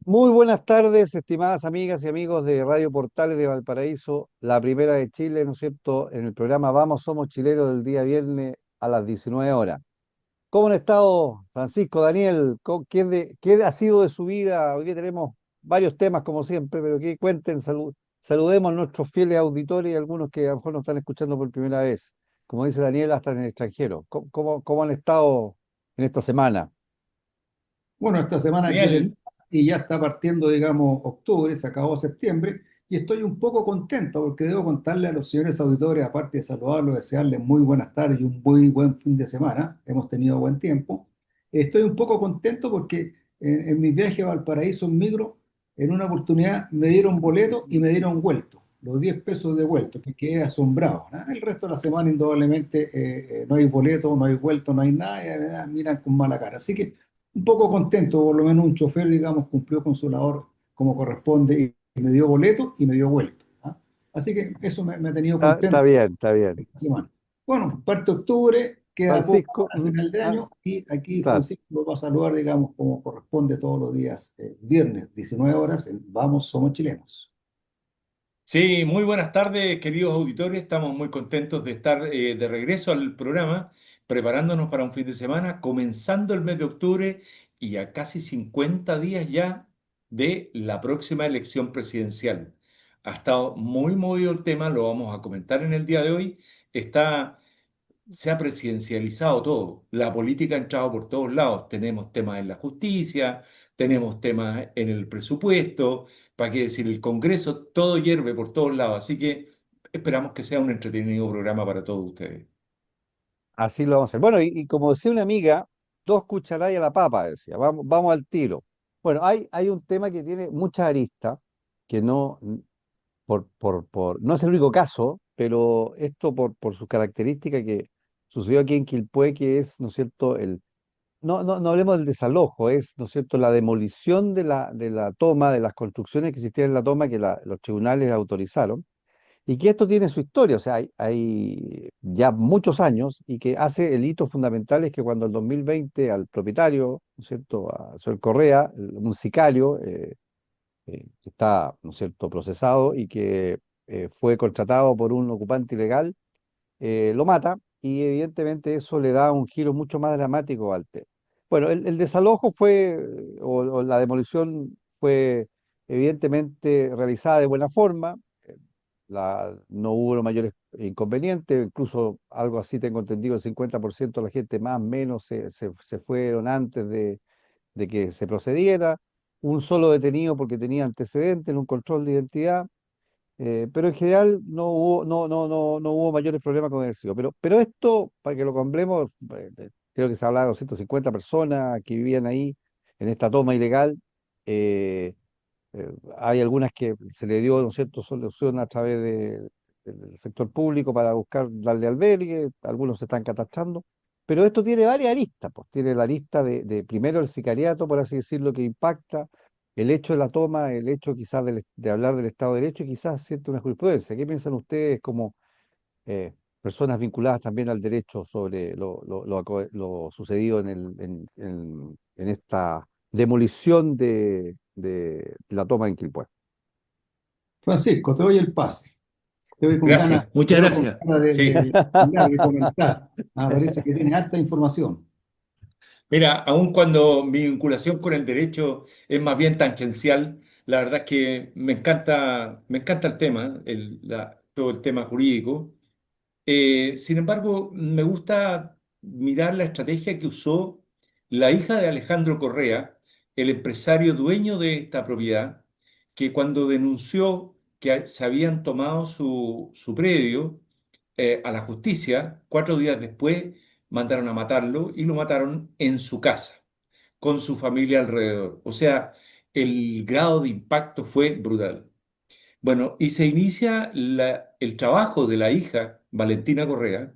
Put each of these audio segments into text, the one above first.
Muy buenas tardes, estimadas amigas y amigos de Radio Portales de Valparaíso, la primera de Chile, ¿no es cierto?, en el programa Vamos, Somos Chileros del día viernes a las 19 horas. ¿Cómo han estado, Francisco, Daniel? ¿Qué ha sido de su vida? Hoy día tenemos varios temas, como siempre, pero que cuenten, saludemos a nuestros fieles auditores y algunos que a lo mejor nos están escuchando por primera vez. Como dice Daniel, hasta en el extranjero. ¿Cómo han estado en esta semana? Bueno, esta semana aquí Daniel. termina y ya está partiendo, digamos, octubre, se acabó septiembre y estoy un poco contento porque debo contarle a los señores auditores, aparte de saludarlos, desearles muy buenas tardes y un muy buen fin de semana. Hemos tenido buen tiempo. Estoy un poco contento porque en mi viaje a Valparaíso en micro, en una oportunidad me dieron boleto y me dieron vuelto, los 10 pesos de vuelto, que quedé asombrado, ¿no? El resto de la semana, indudablemente, no hay boleto, no hay vuelto, no hay nada, y miran con mala cara. Así que un poco contento, por lo menos un chofer, digamos, cumplió con su labor como corresponde y me dio boleto y me dio vuelto. ¿Ah? Así que eso me ha tenido Está contento bien, está bien. esta semana. Bueno, parte octubre, queda poco Francisco, al final de año y aquí claro. Francisco lo va a saludar, digamos, como corresponde todos los días, viernes, 19 horas, en Vamos, Somos Chilenos. Sí, muy buenas tardes, queridos auditores. Estamos muy contentos de estar de regreso al programa, preparándonos para un fin de semana, comenzando el mes de octubre y a casi 50 días ya de la próxima elección presidencial. Ha estado muy movido el tema, lo vamos a comentar en el día de hoy. Está Se ha presidencializado todo. La política ha entrado por todos lados. Tenemos temas en la justicia, tenemos temas en el presupuesto, para qué decir, el Congreso, todo hierve por todos lados. Así que esperamos que sea un entretenido programa para todos ustedes. Así lo vamos a hacer. Bueno, y como decía una amiga, dos cucharadas a la papa, decía, vamos al tiro. Bueno, hay un tema que tiene muchas aristas, que no, no es el único caso, pero esto por sus características que sucedió aquí en Quilpué, que es, ¿no es cierto?, no hablemos del desalojo, es, ¿no es cierto?, la demolición de la toma, de las construcciones que existían en la toma que los tribunales autorizaron. Y que esto tiene su historia, o sea, hay ya muchos años y que hace el hito fundamental es que cuando en 2020 al propietario, ¿no es cierto?, a Sol Correa, un sicario que está, ¿no es cierto?, procesado y que fue contratado por un ocupante ilegal, lo mata y evidentemente eso le da un giro mucho más dramático al tema. Bueno, el desalojo o la demolición fue evidentemente realizada de buena forma, no hubo mayores inconvenientes, incluso algo así tengo entendido, el 50% de la gente más o menos se fueron antes de que se procediera, un solo detenido porque tenía antecedentes en un control de identidad, pero en general no hubo mayores problemas con el éxito. Pero esto, para que lo compremos, creo que se habla de 250 personas que vivían ahí en esta toma ilegal. eh, Hay algunas que se le dio, ¿no es cierto?, solución a través del sector público para buscar darle albergue, algunos se están catachando, pero esto tiene varias aristas, pues tiene la arista de primero el sicariato, por así decirlo, que impacta, el hecho de la toma, el hecho quizás de hablar del Estado de Derecho y quizás siente una jurisprudencia. ¿Qué piensan ustedes como personas vinculadas también al derecho sobre lo sucedido en esta demolición de la toma en Quilpué? Francisco, te doy el pase. Gracias, Te muchas veo con gracias. ganas Sí. de hablar, de comentar. Ah, parece que tienes harta información. Mira, aun cuando mi vinculación con el derecho es más bien tangencial, la verdad es que me encanta el tema, todo el tema jurídico. Sin embargo, me gusta mirar la estrategia que usó la hija de Alejandro Correa, el empresario dueño de esta propiedad, que cuando denunció que se habían tomado su predio a la justicia, 4 días después mandaron a matarlo y lo mataron en su casa, con su familia alrededor. O sea, el grado de impacto fue brutal. Bueno, y se inicia el trabajo de la hija, Valentina Correa,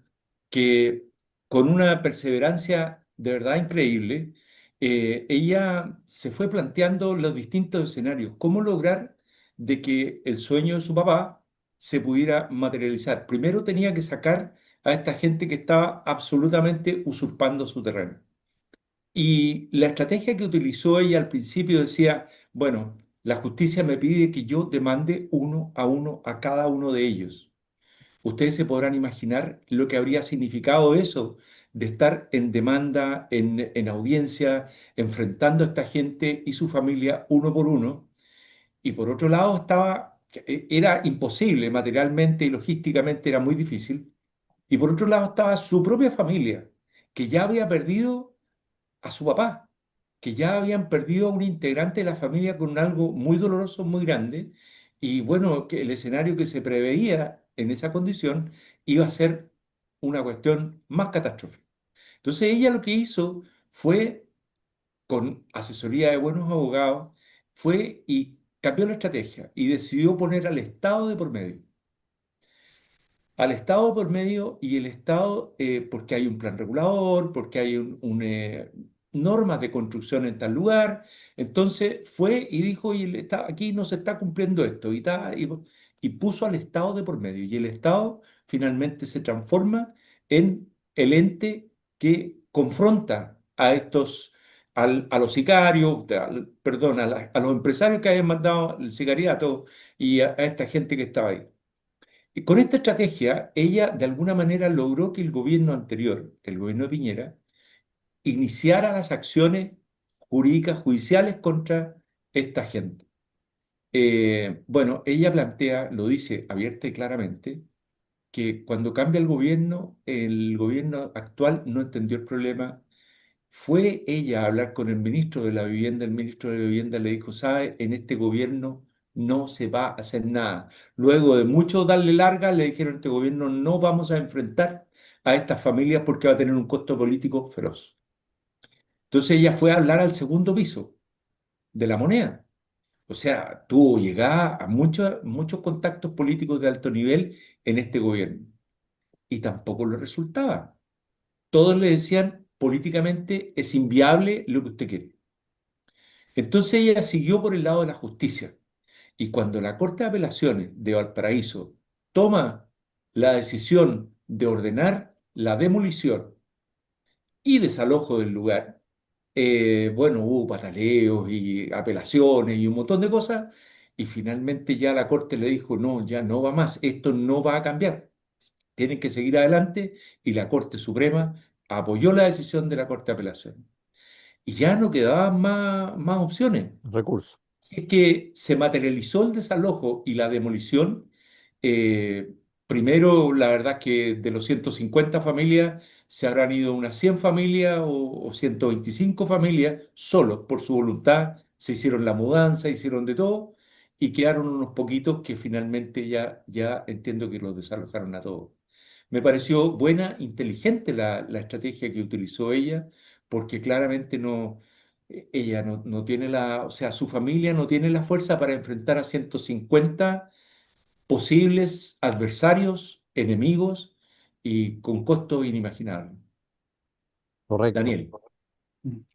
que con una perseverancia de verdad increíble, ella se fue planteando los distintos escenarios, cómo lograr de que el sueño de su papá se pudiera materializar. Primero tenía que sacar a esta gente que estaba absolutamente usurpando su terreno. Y la estrategia que utilizó ella al principio decía, Bueno, la justicia me pide que yo demande uno a cada uno de ellos. Ustedes se podrán imaginar lo que habría significado eso, de estar en demanda, en audiencia, enfrentando a esta gente y su familia uno por uno. Y por otro lado era imposible materialmente y logísticamente, era muy difícil. Y por otro lado estaba su propia familia, que ya había perdido a su papá, que ya habían perdido a un integrante de la familia con algo muy doloroso, muy grande, y bueno, que el escenario que se preveía en esa condición iba a ser una cuestión más catastrófica. Entonces ella lo que hizo fue, con asesoría de buenos abogados, fue y cambió la estrategia y decidió poner al Estado de por medio, al Estado por medio, y el Estado, porque hay un plan regulador, porque hay normas de construcción en tal lugar. Entonces fue y dijo, y aquí no se está cumpliendo esto, y puso al Estado de por medio. Y el Estado finalmente se transforma en el ente que confronta a a los sicarios, perdón, a los empresarios que habían mandado el sicariato y a esta gente que estaba ahí. Y con esta estrategia, ella de alguna manera logró que el gobierno anterior, el gobierno de Piñera, iniciara las acciones jurídicas, judiciales contra esta gente. Bueno, ella plantea, lo dice abierta y claramente, que cuando cambia el gobierno actual no entendió el problema. Fue ella a hablar con el ministro de la Vivienda. El ministro de la Vivienda le dijo, sabe, en este gobierno no se va a hacer nada. Luego de mucho darle larga, le dijeron, este gobierno no vamos a enfrentar a estas familias porque va a tener un costo político feroz. Entonces ella fue a hablar al segundo piso de la moneda. O sea, tuvo llegada a muchos contactos políticos de alto nivel en este gobierno. Y tampoco le resultaba. Todos le decían, políticamente es inviable lo que usted quiere. Entonces ella siguió por el lado de la justicia. Y cuando la Corte de Apelaciones de Valparaíso toma la decisión de ordenar la demolición y desalojo del lugar, bueno, hubo pataleos y apelaciones y un montón de cosas, y finalmente ya la Corte le dijo, no, ya no va más, esto no va a cambiar, tienen que seguir adelante, y la Corte Suprema apoyó la decisión de la Corte de Apelaciones. Y ya no quedaban más opciones. Recurso. Si es que se materializó el desalojo y la demolición, eh, primero, la verdad que de los 150 familias se habrán ido unas 100 familias o 125 familias solos por su voluntad, se hicieron la mudanza, hicieron de todo, y quedaron unos poquitos que finalmente ya entiendo que los desalojaron a todos. Me pareció buena, inteligente la estrategia que utilizó ella, porque claramente ella no tiene o sea, su familia no tiene la fuerza para enfrentar a 150 posibles adversarios, enemigos, y con costos inimaginables. Correcto. Daniel,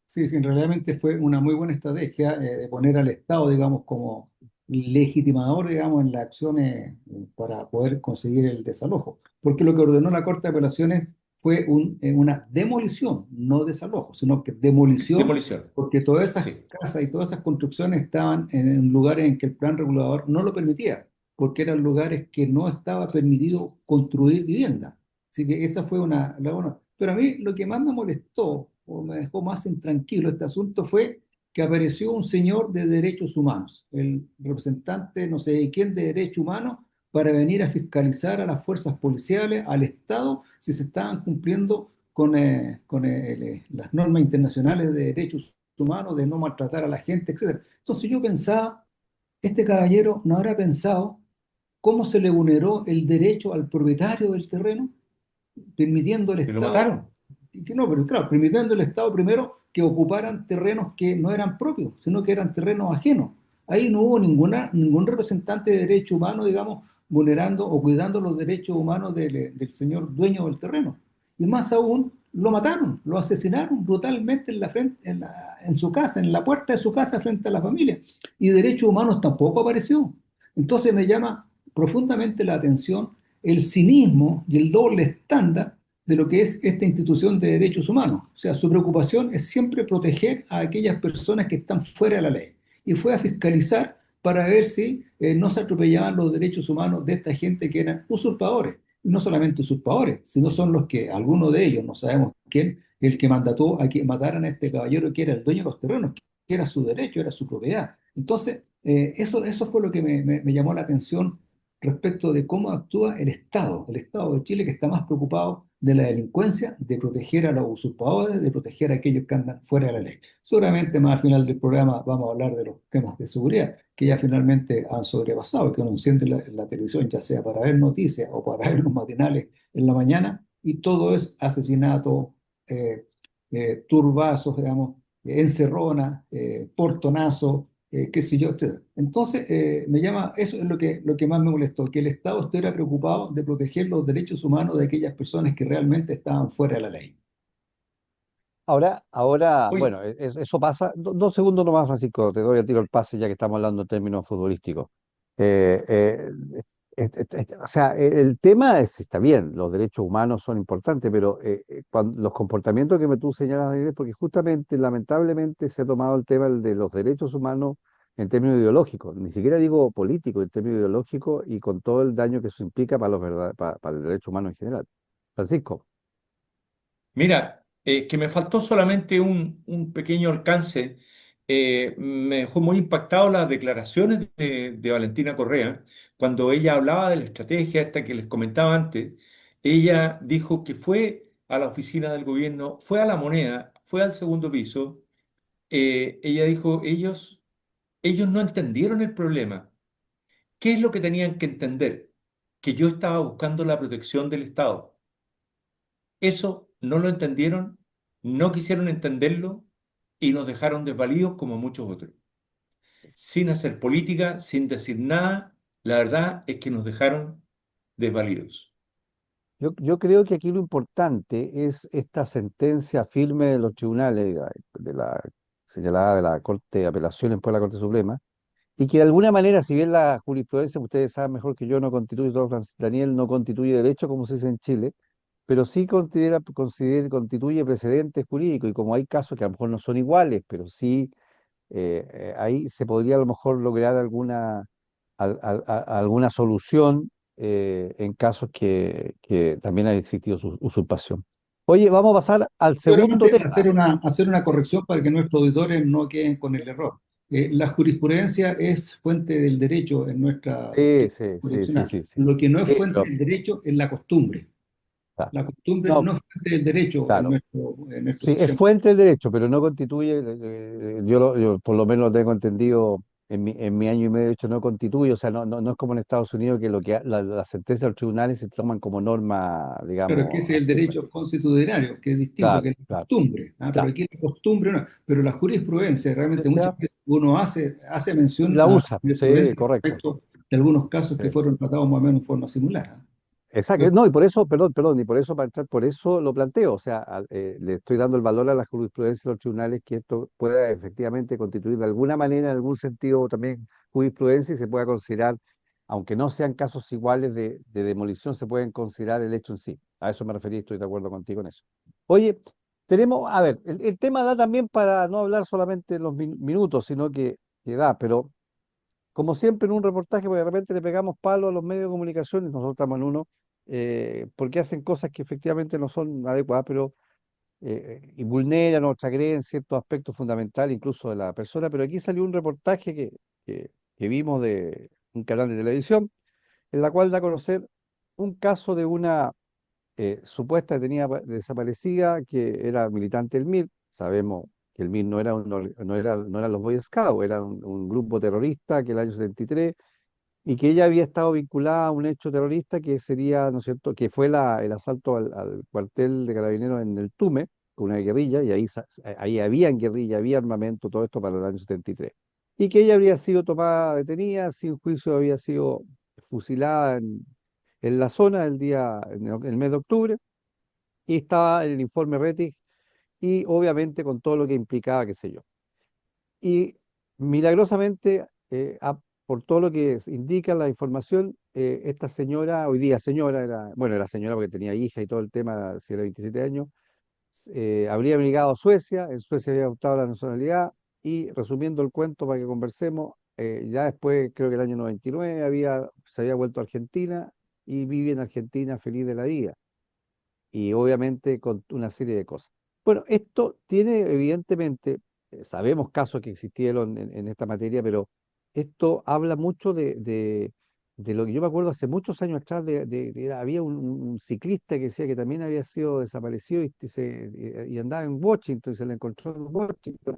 Sí, sí, realmente fue una muy buena estrategia de poner al Estado, digamos, como legitimador, digamos, en las acciones para poder conseguir el desalojo. Porque lo que ordenó la Corte de Apelaciones fue una demolición, no desalojo, sino que demolición, demolición. porque todas esas Sí, casas y todas esas construcciones estaban en lugares en que el plan regulador no lo permitía, porque eran lugares que no estaba permitido construir vivienda. Así que esa fue una. Pero a mí lo que más me molestó o me dejó más intranquilo este asunto fue que apareció un señor de derechos humanos, el representante no sé de quién de derechos humanos, para venir a fiscalizar a las fuerzas policiales, al Estado, si se estaban cumpliendo con las normas internacionales de derechos humanos, de no maltratar a la gente, etcétera. Entonces yo pensaba, este caballero no habrá pensado cómo se le vulneró el derecho al propietario del terreno, permitiendo al y lo Estado, mataron. que no, pero claro, permitiendo al Estado primero que ocuparan terrenos que no eran propios, sino que eran terrenos ajenos. Ahí no hubo ningún representante de derechos humanos, digamos, vulnerando o cuidando los derechos humanos del señor dueño del terreno. Y más aún, lo mataron, lo asesinaron brutalmente en su casa, en la puerta de su casa frente a la familia. Y derechos humanos tampoco apareció. Entonces me llama profundamente la atención el cinismo y el doble estándar de lo que es esta institución de derechos humanos. O sea, su preocupación es siempre proteger a aquellas personas que están fuera de la ley. y fue a fiscalizar para ver si no se atropellaban los derechos humanos de esta gente que eran usurpadores. Y no solamente usurpadores, sino son los que, algunos de ellos, no sabemos quién, el que mandató a que mataran a este caballero que era el dueño de los terrenos, que era su derecho, era su propiedad. Entonces, eso fue lo que me llamó la atención respecto de cómo actúa el Estado de Chile, que está más preocupado de la delincuencia, de proteger a los usurpadores, de proteger a aquellos que andan fuera de la ley. Seguramente más al final del programa vamos a hablar de los temas de seguridad, que ya finalmente han sobrepasado, que uno enciende la televisión, ya sea para ver noticias o para ver los matinales en la mañana, y todo es asesinato, eh, turbazos, digamos, encerrona, portonazo, qué sé yo, etcétera. Entonces, eso es lo que más me molestó, que el Estado estuviera preocupado de proteger los derechos humanos de aquellas personas que realmente estaban fuera de la ley. Ahora, Oye, bueno, eso pasa. 2 segundos nomás, Francisco, te doy a tiro el pase ya que estamos hablando en términos futbolísticos. Eh, eh, o sea, el tema está bien, los derechos humanos son importantes, pero los comportamientos que tú señalas, Daniel, es porque justamente, lamentablemente, se ha tomado el tema de los derechos humanos en términos ideológicos, ni siquiera digo políticos, en términos ideológicos y con todo el daño que eso implica para para el derecho humano en general. Francisco. mira, que me faltó solamente un pequeño alcance. Me dejó muy impactado las declaraciones de Valentina Correa cuando ella hablaba de la estrategia esta que les comentaba antes. Ella dijo que fue a la oficina del gobierno, fue a La Moneda, fue al segundo piso. Ella dijo, ellos no entendieron el problema. ¿Qué es lo que tenían que entender? Que yo estaba buscando la protección del Estado. Eso no lo entendieron, no quisieron entenderlo y nos dejaron desvalidos como muchos otros. Sin hacer política, sin decir nada, la verdad es que nos dejaron desvalidos. Yo creo que aquí lo importante es esta sentencia firme de los tribunales, de la señalada de la Corte de Apelaciones por la Corte Suprema, y que de alguna manera, si bien la jurisprudencia, ustedes saben mejor que yo, no constituye, Daniel, no constituye derecho, como se dice en Chile, pero sí constituye precedentes jurídicos, y como hay casos que a lo mejor no son iguales, pero sí ahí se podría a lo mejor lograr alguna solución en casos que también ha existido usurpación. Oye, vamos a pasar al segundo Seguramente tema. hacer una corrección para que nuestros auditores no queden con el error. La jurisprudencia es fuente del derecho en nuestra Sí, doctrina sí, sí, sí, jurisdiccional. sí, sí. Lo que no es Sí, fuente del derecho es la costumbre. claro. La costumbre No, no es fuente del derecho claro. en nuestro Sí, es sistema. fuente del derecho, pero no constituye, yo por lo menos lo tengo entendido en mi año y medio, de hecho, no constituye, o sea, no es como en Estados Unidos que las sentencias de los tribunales se toman como norma, Claro, que digamos, ese es el firme. derecho constitucional, que es distinto, Claro, que es la claro, costumbre, ¿ah? Pero claro. aquí la costumbre no. Pero la jurisprudencia, O realmente muchas sea, veces uno hace mención la a la usa, sí, jurisprudencia correcto. respecto de algunos casos que Sí. fueron tratados más o menos en forma similar. ¿Ah? Exacto, Pues, no, y por eso, perdón, y por eso, para entrar, por eso lo planteo, o sea, le estoy dando el valor a la jurisprudencia de los tribunales que esto pueda efectivamente constituir de alguna manera, en algún sentido también jurisprudencia y se pueda considerar, aunque no sean casos iguales de demolición, se pueden considerar el hecho en sí. A eso me referí, estoy de acuerdo contigo en eso. Oye, a ver, el tema da también para no hablar solamente en los minutos, sino que da, pero como siempre en un reportaje, porque de repente le pegamos palo a los medios de comunicación, y nosotros estamos en uno, porque hacen cosas que efectivamente no son adecuadas, pero y vulneran nuestra creencia en ciertos aspectos fundamentales, incluso de la persona. Pero aquí salió un reportaje que vimos de un canal de televisión, en la cual da a conocer un caso de una supuesta detenida desaparecida que era militante del MIR. Sabemos que el MIR no eran los Boy Scouts, era un grupo terrorista que el año 73 y que ella había estado vinculada a un hecho terrorista que sería, ¿no es cierto?, que fue el asalto al cuartel de carabineros en el Tume, con una guerrilla, y ahí había guerrilla, había armamento, todo esto para el año 73. Y que ella habría sido tomada detenida, sin juicio había sido fusilada en la zona en el mes de octubre, y estaba en el informe Rettig, y obviamente con todo lo que implicaba, qué sé yo. Y milagrosamente, por todo lo que indica la información, esta señora, hoy día señora, era señora porque tenía hija y todo el tema, si era 27 años, habría llegado a Suecia, en Suecia había optado la nacionalidad y resumiendo el cuento para que conversemos, ya después, creo que el año 99, se había vuelto a Argentina y vive en Argentina feliz de la vida y obviamente con una serie de cosas. Bueno, esto tiene evidentemente, sabemos casos que existieron en esta materia, pero esto habla mucho de lo que yo me acuerdo hace muchos años atrás, había un ciclista que decía que también había sido desaparecido y andaba en Washington y se le encontró en Washington.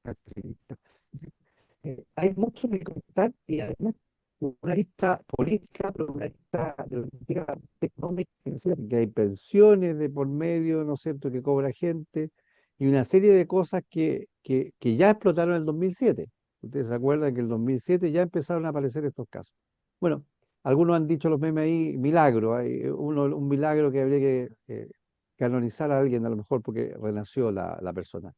Este ciclista. Hay mucho que contar y además una lista política, pero una lista de lo que significa económica, es decir, que hay pensiones de por medio, ¿no es cierto?, que cobra gente y una serie de cosas que ya explotaron en el 2007. Ustedes se acuerdan que en el 2007 ya empezaron a aparecer estos casos. Bueno, algunos han dicho los memes ahí, milagro, hay un milagro que habría que canonizar a alguien a lo mejor porque renació la persona.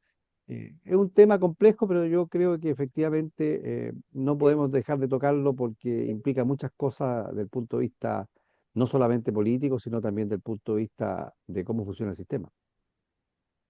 Es un tema complejo, pero yo creo que efectivamente no podemos dejar de tocarlo porque implica muchas cosas del punto de vista no solamente político, sino también del punto de vista de cómo funciona el sistema.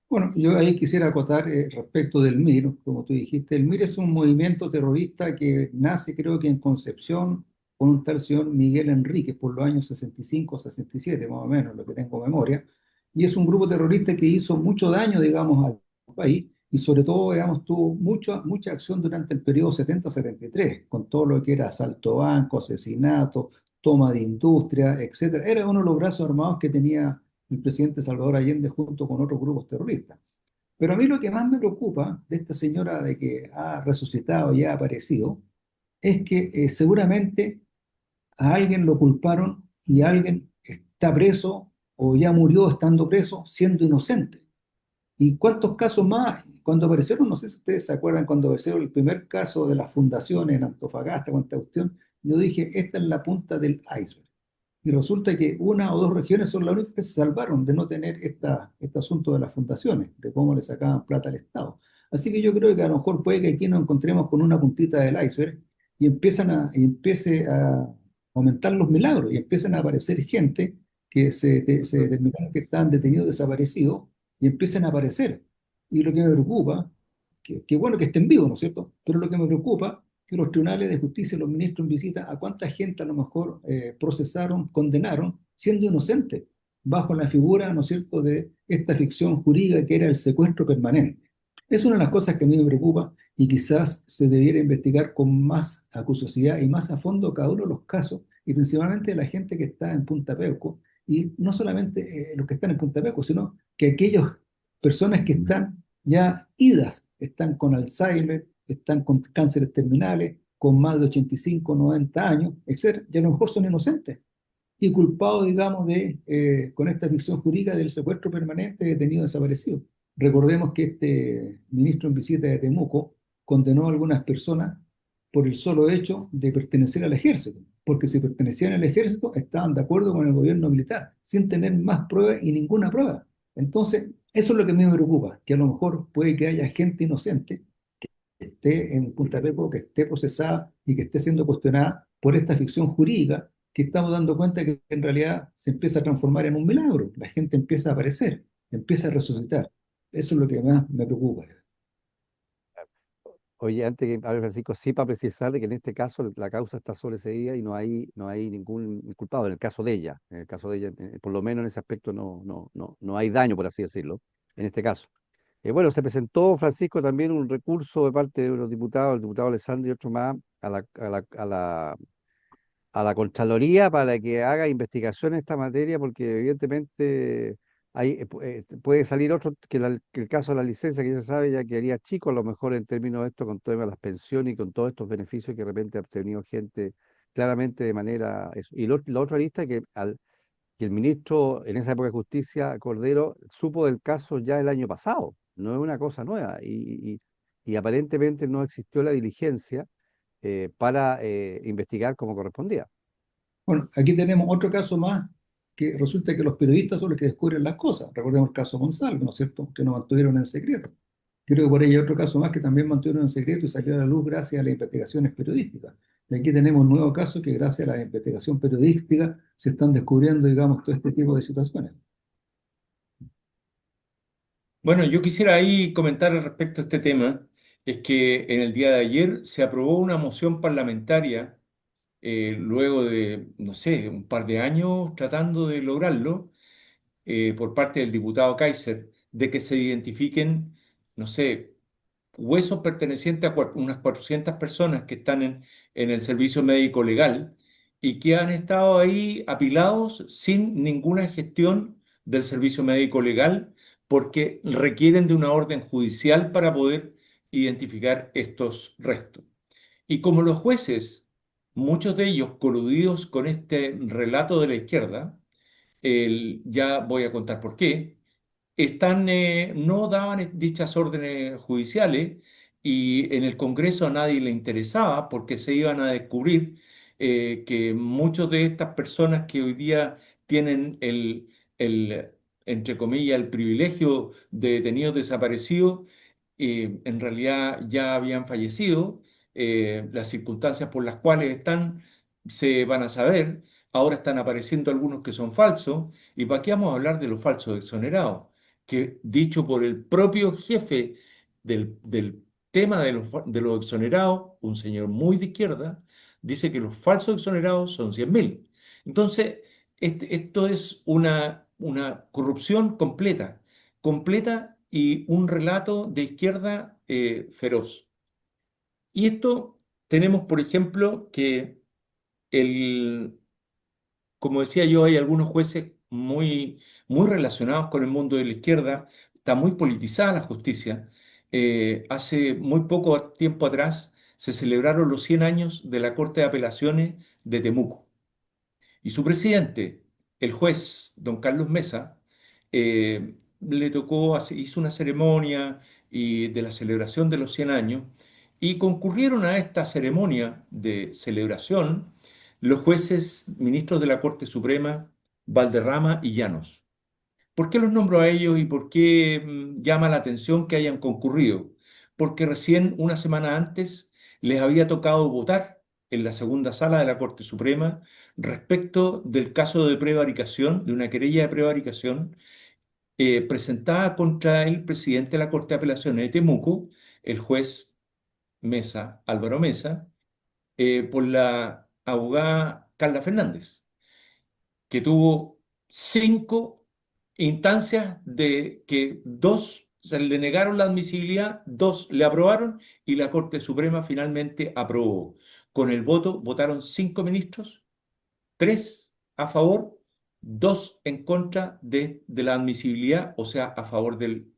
Bueno, yo ahí quisiera acotar respecto del MIR, como tú dijiste, el MIR es un movimiento terrorista que nace creo que en Concepción con un tal señor Miguel Enríquez por los años 65, 67, más o menos, lo que tengo memoria, y es un grupo terrorista que hizo mucho daño, digamos, al país y sobre todo, digamos, tuvo mucha acción durante el periodo 70-73, con todo lo que era asalto a banco, asesinato, toma de industria, etcétera. Era uno de los brazos armados que tenía el presidente Salvador Allende junto con otros grupos terroristas. Pero a mí lo que más me preocupa de esta señora de que ha resucitado y ha aparecido es que seguramente a alguien lo culparon y alguien está preso o ya murió estando preso siendo inocente. ¿Y cuántos casos más? Cuando aparecieron, no sé si ustedes se acuerdan, cuando apareció el primer caso de las fundaciones en Antofagasta, con esta cuestión, yo dije, esta es la punta del iceberg. Y resulta que una o dos regiones son las únicas que se salvaron de no tener este asunto de las fundaciones, de cómo le sacaban plata al Estado. Así que yo creo que a lo mejor puede que aquí nos encontremos con una puntita del iceberg y empiece a aumentar los milagros y empiecen a aparecer gente que se determinaron que estaban detenidos, desaparecidos, y empiezan a aparecer. Y lo que me preocupa, que bueno que estén vivos, ¿no es cierto? Pero lo que me preocupa que los tribunales de justicia, los ministros en visita, a cuánta gente a lo mejor procesaron, condenaron, siendo inocentes, bajo la figura, ¿no es cierto?, de esta ficción jurídica que era el secuestro permanente. Es una de las cosas que a mí me preocupa y quizás se debiera investigar con más acuciosidad y más a fondo cada uno de los casos, y principalmente la gente que está en Punta Peuco, y no solamente los que están en Punta Peuco, sino que aquellas personas que están ya idas, están con Alzheimer, están con cánceres terminales, con más de 85, 90 años, etcétera, y a lo mejor son inocentes y culpados, digamos, con esta ficción jurídica del secuestro permanente de detenido desaparecido. Recordemos que este ministro en visita de Temuco condenó a algunas personas por el solo hecho de pertenecer al ejército, porque si pertenecían al ejército estaban de acuerdo con el gobierno militar, sin tener más pruebas y ninguna prueba. Entonces, eso es lo que a mí me preocupa, que a lo mejor puede que haya gente inocente esté en Punta Arenas, que esté procesada y que esté siendo cuestionada por esta ficción jurídica, que estamos dando cuenta que en realidad se empieza a transformar en un milagro. La gente empieza a aparecer, empieza a resucitar. Eso es lo que más me preocupa. Oye, antes que hable Francisco, sí para precisar de que en este caso la causa está sobreseída y no hay ningún culpado. En el caso de ella, por lo menos en ese aspecto no hay daño, por así decirlo, en este caso. Bueno, se presentó, Francisco, también un recurso de parte de los diputados, el diputado Alessandro y otro más, a la Contraloría para que haga investigación en esta materia, porque evidentemente puede salir otro, que el caso de la licencia, que ya se sabe, ya quedaría chico a lo mejor en términos de esto, con todo el tema de las pensiones y con todos estos beneficios que de repente ha obtenido gente claramente de manera... Y la otra lista que el ministro en esa época de Justicia, Cordero, supo del caso ya el año pasado, no es una cosa nueva, y aparentemente no existió la diligencia para investigar como correspondía. Bueno, aquí tenemos otro caso más que resulta que los periodistas son los que descubren las cosas. Recordemos el caso González, ¿no es cierto?, que nos mantuvieron en secreto. Creo que por ahí hay otro caso más que también mantuvieron en secreto y salió a la luz gracias a las investigaciones periodísticas. Y aquí tenemos un nuevo caso que gracias a la investigación periodística se están descubriendo, digamos, todo este tipo de situaciones. Bueno, yo quisiera ahí comentar respecto a este tema. es que en el día de ayer se aprobó una moción parlamentaria, luego de, no sé, un par de años tratando de lograrlo, por parte del diputado Kaiser, de que se identifiquen, no sé, huesos pertenecientes a unas 400 personas que están en el servicio médico legal y que han estado ahí apilados sin ninguna gestión del servicio médico legal porque requieren de una orden judicial para poder identificar estos restos. Y como los jueces, muchos de ellos coludidos con este relato de la izquierda, ya voy a contar por qué, no daban dichas órdenes judiciales y en el Congreso a nadie le interesaba porque se iban a descubrir que muchas de estas personas que hoy día tienen el, entre comillas, el privilegio de detenidos desaparecidos, en realidad ya habían fallecido. Las circunstancias por las cuales están se van a saber. Ahora están apareciendo algunos que son falsos. ¿Y para qué vamos a hablar de los falsos exonerados? Que dicho por el propio jefe del tema de los exonerados, un señor muy de izquierda, dice que los falsos exonerados son 100.000. Entonces, esto es una corrupción completa, completa y un relato de izquierda feroz. Y esto tenemos, por ejemplo, que el, como decía yo, hay algunos jueces muy relacionados con el mundo de la izquierda, está muy politizada la justicia. Hace muy poco tiempo atrás se celebraron los 100 años de la Corte de Apelaciones de Temuco. Y su presidente, el juez don Carlos Mesa, le tocó, hizo una ceremonia de la celebración de los 100 años y concurrieron a esta ceremonia de celebración los jueces ministros de la Corte Suprema, Valderrama y Llanos. ¿Por qué los nombro a ellos y por qué llama la atención que hayan concurrido? Porque recién una semana antes les había tocado votar en la segunda sala de la Corte Suprema respecto del caso de prevaricación, de una querella de prevaricación presentada contra el presidente de la Corte de Apelaciones de Temuco, el juez Mesa, Álvaro Mesa, por la abogada Carla Fernández, que tuvo 5 instancias de que dos se le negaron la admisibilidad, dos le aprobaron y la Corte Suprema finalmente aprobó. Con el voto votaron 5 ministros, 3 a favor, 2 en contra de la admisibilidad, o sea, a favor del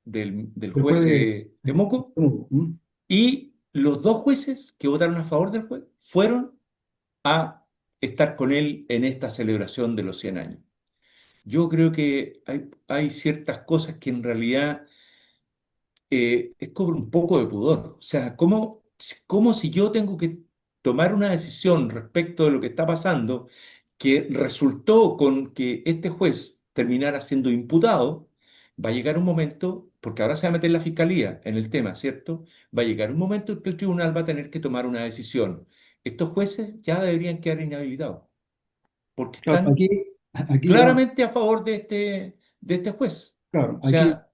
Después juez de... de Temuco, ¿Mm? y los 2 jueces que votaron a favor del juez fueron a estar con él en esta celebración de los 100 años. Yo creo que hay ciertas cosas que en realidad es como un poco de pudor. O sea, ¿cómo si yo tengo que tomar una decisión respecto de lo que está pasando, que resultó con que este juez terminara siendo imputado, va a llegar un momento, porque ahora se va a meter la fiscalía en el tema, ¿cierto? Va a llegar un momento en que el tribunal va a tener que tomar una decisión. Estos jueces ya deberían quedar inhabilitados, porque Claro, están digamos, claramente a favor de este juez. claro, O aquí sea,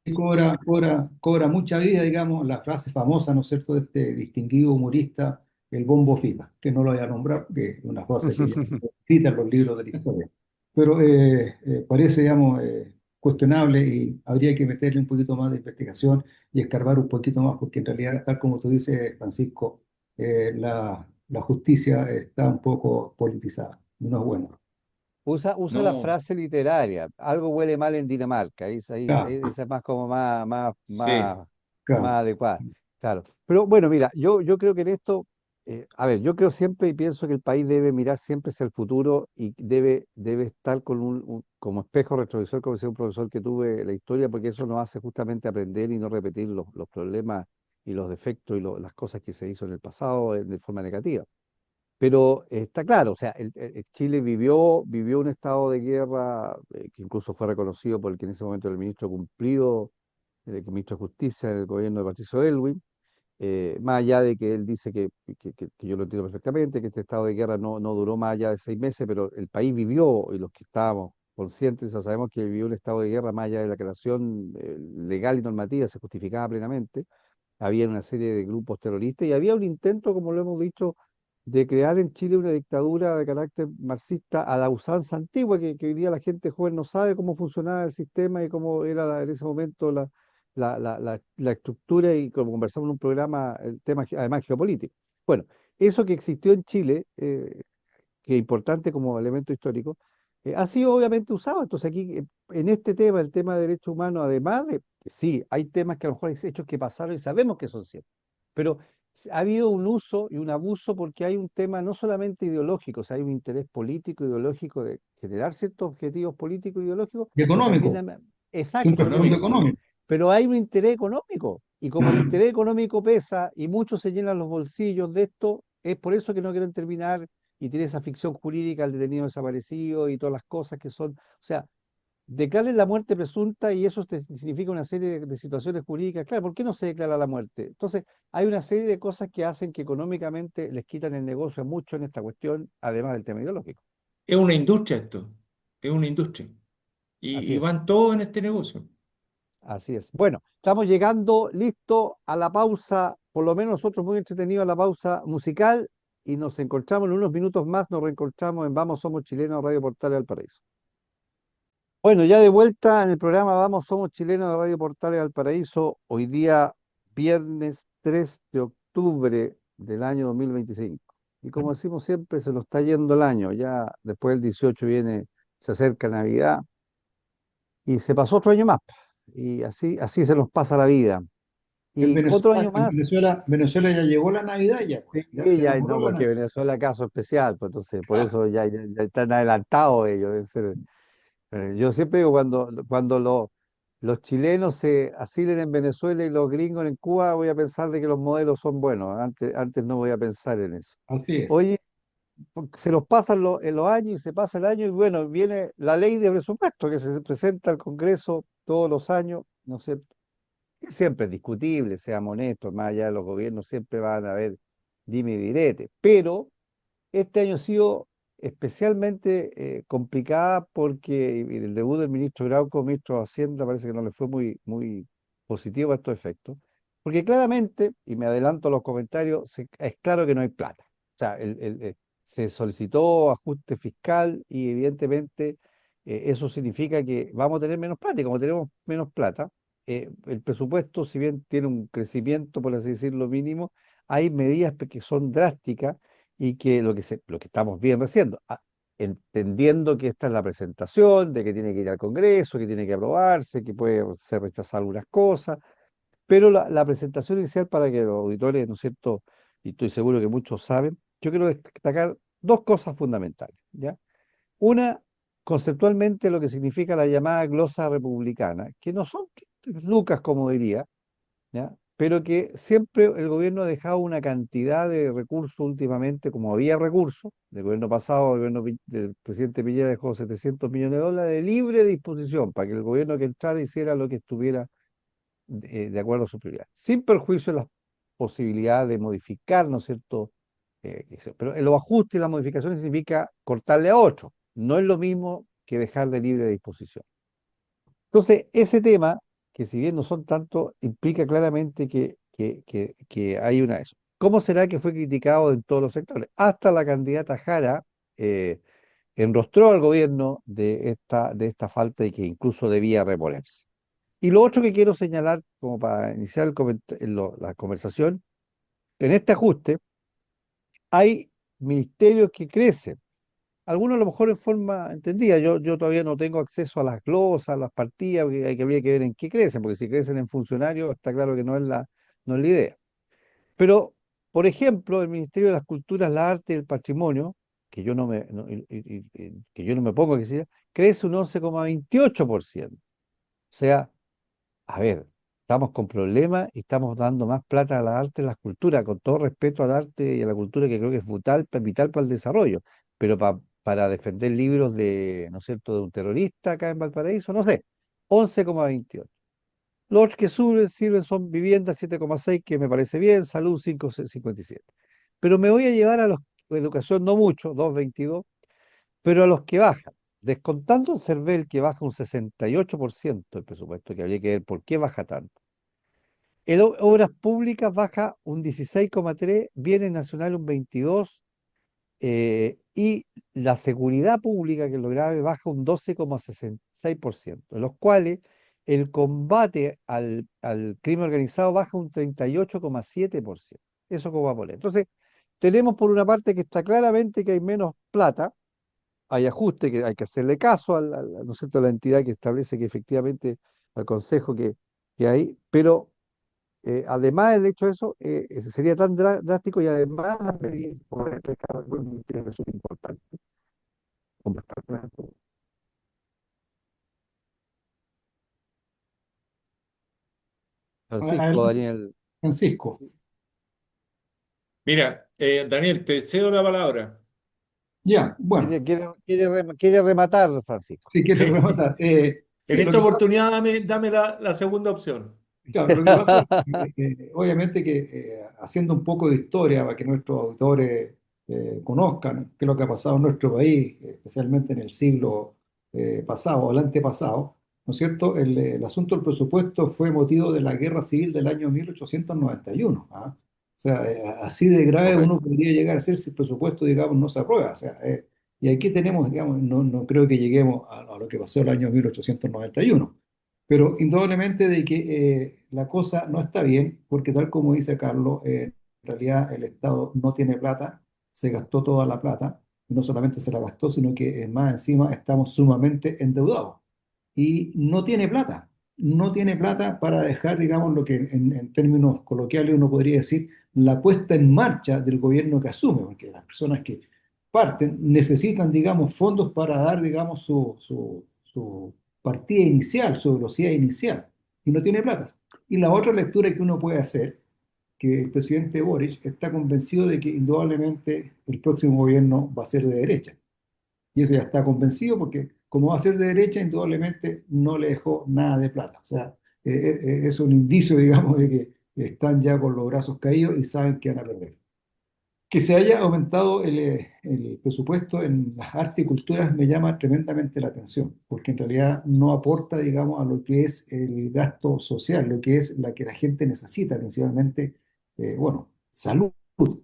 cobra mucha vida, digamos, la frase famosa, ¿no es cierto?, de este distinguido humorista, el Bombo Fica, que no lo voy a nombrar, porque es una frase que ya está escrita en los libros de la historia. Pero parece, digamos, cuestionable y habría que meterle un poquito más de investigación y escarbar un poquito más, porque en realidad, tal como tú dices, Francisco, la justicia está un poco politizada, no es bueno. Usa la no, frase literaria, algo huele mal en Dinamarca, Claro, esa es más como sí, más claro, adecuada, claro. Pero bueno, mira, yo creo que en esto, a ver, yo creo siempre y pienso que el país debe mirar siempre hacia el futuro y debe estar con como espejo retrovisor, como decía un profesor que tuve la historia, porque eso nos hace justamente aprender y no repetir los problemas y los defectos y las cosas que se hizo en el pasado de forma negativa. Pero está claro, o sea, Chile vivió un estado de guerra que incluso fue reconocido por el que en ese momento era el ministro cumplido, el ministro de Justicia del gobierno de Patricio Elwin, más allá de que él dice que yo lo entiendo perfectamente, que este estado de guerra no duró más allá de 6 meses, pero el país vivió, y los que estábamos conscientes, ya sabemos que vivió un estado de guerra más allá de la creación legal y normativa, se justificaba plenamente. había una serie de grupos terroristas y había un intento, como lo hemos dicho, de crear en Chile una dictadura de carácter marxista a la usanza antigua, que hoy día la gente joven no sabe cómo funcionaba el sistema y cómo era en ese momento la estructura y como conversamos en un programa, el tema además geopolítico. Bueno, eso que existió en Chile, que es importante como elemento histórico, ha sido obviamente usado. Entonces aquí, en este tema, el tema de derechos humanos, además de, que sí, hay temas que a lo mejor hay hechos que pasaron y sabemos que son ciertos, pero ha habido un uso y un abuso porque hay un tema no solamente ideológico, o sea, hay un interés político, ideológico de generar ciertos objetivos políticos, ideológicos, Y pero también, económico, un exacto, trasfondo económico. económico. pero hay un interés económico. Y como el interés económico pesa y muchos se llenan los bolsillos de esto, es por eso que no quieren terminar y tiene esa ficción jurídica, el detenido desaparecido y todas las cosas que son, o sea, declaren la muerte presunta y eso significa una serie de situaciones jurídicas. Claro, ¿por qué no se declara la muerte? Entonces, hay una serie de cosas que hacen que económicamente les quitan el negocio a mucho en esta cuestión, además del tema ideológico. Es una industria esto, es una industria. Así Y es, van todos en este negocio. así es. Bueno, estamos llegando listo a la pausa, por lo menos nosotros muy entretenidos a la pausa musical y nos encontramos en unos minutos más, nos reencontramos en Vamos Somos Chilenos, Radio Portales del Paraíso. Bueno, ya de vuelta en el programa Vamos, Somos Chilenos de Radio Portales al Paraíso, hoy día viernes 3 de octubre del año 2025. Y como decimos siempre, se nos está yendo el año, ya después del 18 viene, se acerca Navidad y se pasó otro año más, y así se nos pasa la vida. En Y otro año Venezuela, más, Venezuela ya llegó la Navidad ya, pues, sí, ya se ya enamoró no, la porque Navidad. Venezuela es caso especial, pues entonces por eso ya están adelantados ellos, deben ser. Yo siempre digo, cuando los chilenos se asilen en Venezuela y los gringos en Cuba, voy a pensar de que los modelos son buenos. Antes no voy a pensar en eso. Así es. Oye, porque se nos pasan en los años y se pasa el año y bueno, viene la ley de presupuesto que se presenta al Congreso todos los años, ¿no es cierto? Que siempre es discutible, seamos honestos, más allá de los gobiernos, siempre van a haber dime y direte, pero este año ha sido especialmente complicada porque y el debut del ministro Grauco, ministro de Hacienda, parece que no le fue muy positivo a estos efectos, porque claramente, y me adelanto a los comentarios, es claro que no hay plata. O sea, se solicitó ajuste fiscal y evidentemente eso significa que vamos a tener menos plata y como tenemos menos plata, el presupuesto, si bien tiene un crecimiento, por así decirlo, mínimo, hay medidas que son drásticas y que lo que estamos viendo haciendo, entendiendo que esta es la presentación, de que tiene que ir al Congreso, que tiene que aprobarse, que puede ser rechazar algunas cosas, pero la presentación inicial para que los auditores, ¿no es cierto? Y estoy seguro que muchos saben, yo quiero destacar dos cosas fundamentales, ¿ya? Una, conceptualmente lo que significa la llamada glosa republicana, que no son lucas, como diría, ¿ya? Pero que siempre el gobierno ha dejado una cantidad de recursos últimamente, como había recursos, del gobierno pasado, el gobierno del presidente Piñera dejó 700 millones de dólares de libre disposición para que el gobierno que entrara hiciera lo que estuviera de acuerdo a su prioridad, sin perjuicio de las posibilidades de modificar, ¿no es cierto? Pero los ajustes y las modificaciones significa cortarle a otro, no es lo mismo que dejarle libre disposición. Entonces, ese tema, que si bien no son tanto, implica claramente que hay una de eso. ¿Cómo será que fue criticado en todos los sectores? Hasta la candidata Jara eh, enrostró al gobierno de esta falta y que incluso debía reponerse. Y lo otro que quiero señalar, como para iniciar la conversación, en este ajuste hay ministerios que crecen. Algunos a lo mejor en forma entendida. Yo todavía no tengo acceso a las glosas, a las partidas, porque habría que ver en qué crecen, porque si crecen en funcionarios, está claro que no es la idea. Pero, por ejemplo, el Ministerio de las Culturas, la Arte y el Patrimonio, que yo no me, no- que yo no me pongo que sea, crece un 11,28%. O sea, a ver, estamos con problemas y estamos dando más plata a la arte y las culturas, con todo respeto al arte y a la cultura que creo que es vital para el desarrollo, pero para defender libros ¿no es cierto?, de un terrorista acá en Valparaíso, no sé, 11,28. Los otros que sirven son viviendas 7,6, que me parece bien, salud 5,57. Pero me voy a llevar a los, educación no mucho, 2,22, pero a los que bajan. Descontando el CERVEL, que baja un 68% el presupuesto, que habría que ver por qué baja tanto. Obras públicas baja un 16,3%, bienes nacionales un 22%, y la seguridad pública, que es lo grave, baja un 12,66%, de los cuales el combate al crimen organizado baja un 38,7%. Eso como va por ahí. Entonces, tenemos por una parte que está claramente que hay menos plata, hay ajuste, que hay que hacerle caso ¿no es cierto?, a la entidad que establece que efectivamente, al consejo que hay, pero además el hecho de eso ese sería tan drástico, y además las medidas por el mercado tiene que ser importante. Francisco, Adelante, Daniel, Francisco. Mira, Daniel, te cedo la palabra. Ya, bueno, quiere rematar, Francisco. si quieres rematar. En Sí, lo esta que pasa. oportunidad dame la segunda opción. Claro, lo que pasa es que, obviamente que haciendo un poco de historia para que nuestros auditores conozcan qué es lo que ha pasado en nuestro país, especialmente en el siglo pasado o el antepasado, ¿no es cierto? El asunto del presupuesto fue motivo de la guerra civil del año 1891. ¿Ah? O sea, así de grave uno Correcto. podría llegar a ser si el presupuesto, digamos, no se aprueba. O sea, y aquí tenemos, digamos, no creo que lleguemos a lo que pasó el año 1891. Pero indudablemente de que la cosa no está bien, porque tal como dice Carlos, en realidad el Estado no tiene plata, se gastó toda la plata, y no solamente se la gastó, sino que más encima estamos sumamente endeudados. Y no tiene plata para dejar, digamos, lo que en términos coloquiales uno podría decir, la puesta en marcha del gobierno que asume, porque las personas que parten necesitan, digamos, fondos para dar, digamos, su partida inicial, su velocidad inicial, y no tiene plata. Y la otra lectura que uno puede hacer, que el presidente Boric está convencido de que indudablemente el próximo gobierno va a ser de derecha. Y eso ya está convencido porque como va a ser de derecha, indudablemente no le dejó nada de plata. O sea, es un indicio, digamos, de que están ya con los brazos caídos y saben que van a perder. Que se haya aumentado el presupuesto en las artes y culturas me llama tremendamente la atención, porque en realidad no aporta, digamos, a lo que es el gasto social, lo que es la que la gente necesita, principalmente, bueno, salud.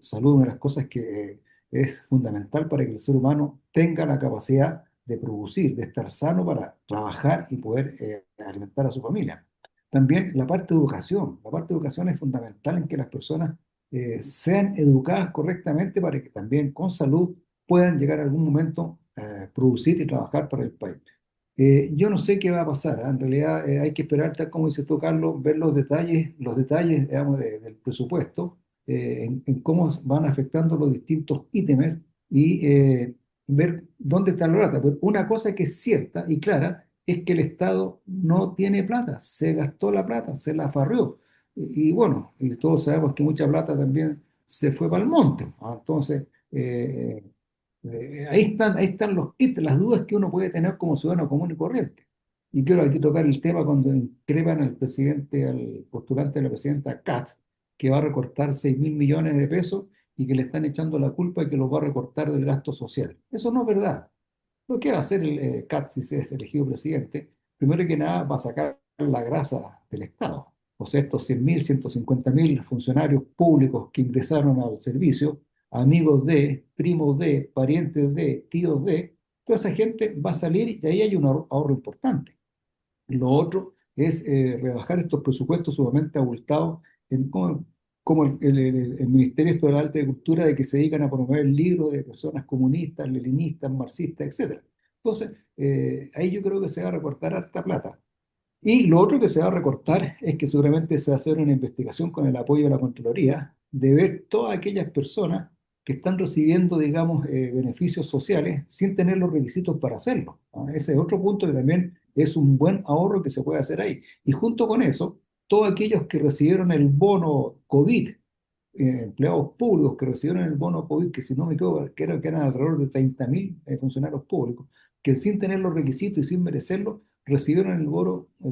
Salud, una de las cosas que es fundamental para que el ser humano tenga la capacidad de producir, de estar sano para trabajar y poder alimentar a su familia. También la parte de educación es fundamental en que las personas sean educadas correctamente para que también con salud puedan llegar a algún momento a producir y trabajar para el país. Yo no sé qué va a pasar, ¿ah? En realidad hay que esperar, tal como dice tú, Carlos, ver los detalles, digamos, del presupuesto, en cómo van afectando los distintos ítems y ver dónde está la plata. Pero una cosa que es cierta y clara es que el Estado no tiene plata, se gastó la plata, se la farrió. Bueno, y todos sabemos que mucha plata también se fue para el monte. ¿Ah? Entonces, ahí están las dudas que uno puede tener como ciudadano común y corriente. Y quiero aquí tocar el tema cuando increpan al presidente, al postulante de la presidenta Katz, que va a recortar 6.000 millones de pesos y que le están echando la culpa de que los va a recortar del gasto social. Eso no es verdad. Lo que va a hacer el Katz si se es elegido presidente, primero que nada va a sacar la grasa del Estado. O sea, estos 100.000, 150.000 funcionarios públicos que ingresaron al servicio, amigos de, primos de, parientes de, tíos de, toda esa gente va a salir y ahí hay un ahorro importante. Lo otro es rebajar estos presupuestos sumamente abultados en como el Ministerio esto de la Alta Cultura de que se dedican a promover libros de personas comunistas, leninistas, marxistas, etcétera. Entonces, ahí yo creo que se va a recortar harta plata. Y lo otro que se va a recortar es que seguramente se va a hacer una investigación con el apoyo de la Contraloría de ver todas aquellas personas que están recibiendo, digamos, beneficios sociales sin tener los requisitos para hacerlo. ¿Ah? Ese es otro punto que también es un buen ahorro que se puede hacer ahí. Y junto con eso, todos aquellos que recibieron el bono COVID, empleados públicos que recibieron el bono COVID, que si no me equivoco, que eran alrededor de 30.000 funcionarios públicos, que sin tener los requisitos y sin merecerlo, recibieron el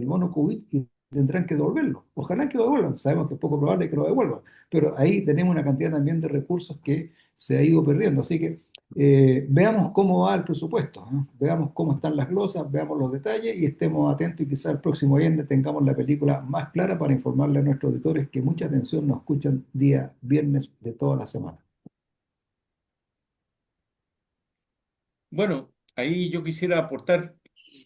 bono COVID y tendrán que devolverlo. Ojalá que lo devuelvan, sabemos que es poco probable que lo devuelvan, pero ahí tenemos una cantidad también de recursos que se ha ido perdiendo. Así que Veamos cómo va el presupuesto, ¿no? Veamos cómo están las glosas, veamos los detalles y estemos atentos y quizá el próximo viernes tengamos la película más clara para informarle a nuestros auditores que mucha atención nos escuchan día viernes de toda la semana. Bueno, ahí yo quisiera aportar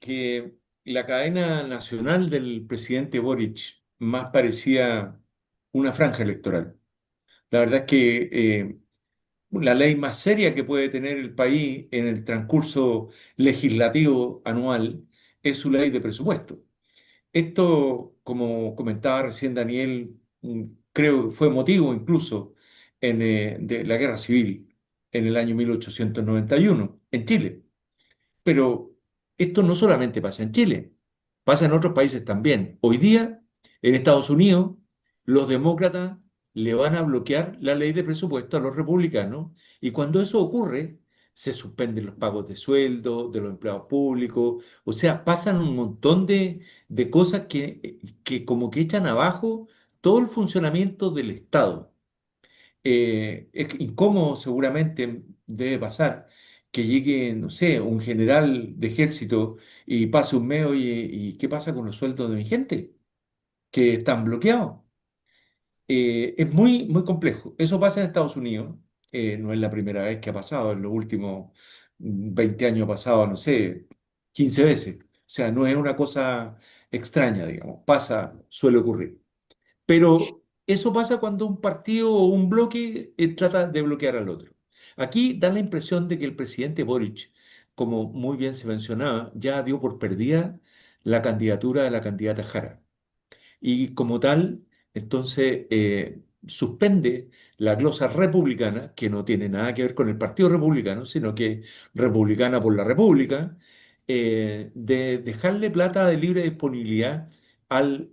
que la cadena nacional del presidente Boric más parecía una franja electoral. La verdad es que la ley más seria que puede tener el país en el transcurso legislativo anual es su ley de presupuesto. Esto, como comentaba recién Daniel, creo que fue motivo incluso de la guerra civil en el año 1891 en Chile. Pero esto no solamente pasa en Chile, pasa en otros países también. Hoy día, en Estados Unidos, los demócratas le van a bloquear la ley de presupuesto a los republicanos y cuando eso ocurre, se suspenden los pagos de sueldo de los empleados públicos, o sea, pasan un montón de cosas que como que echan abajo todo el funcionamiento del Estado. Es incómodo seguramente debe pasar que llegue, no sé, un general de ejército y pase un mes, oye, ¿y qué pasa con los sueldos de mi gente? Que están bloqueados. Es muy, muy complejo. Eso pasa en Estados Unidos. No es la primera vez que ha pasado. En los últimos 20 años ha pasado, no sé, 15 veces. O sea, no es una cosa extraña, digamos. Pasa, suele ocurrir. Pero eso pasa cuando un partido o un bloque trata de bloquear al otro. Aquí da la impresión de que el presidente Boric, como muy bien se mencionaba, ya dio por perdida la candidatura de la candidata Jara. Y como tal, entonces suspende la glosa republicana, que no tiene nada que ver con el Partido Republicano, sino que republicana por la República, de dejarle plata de libre disponibilidad al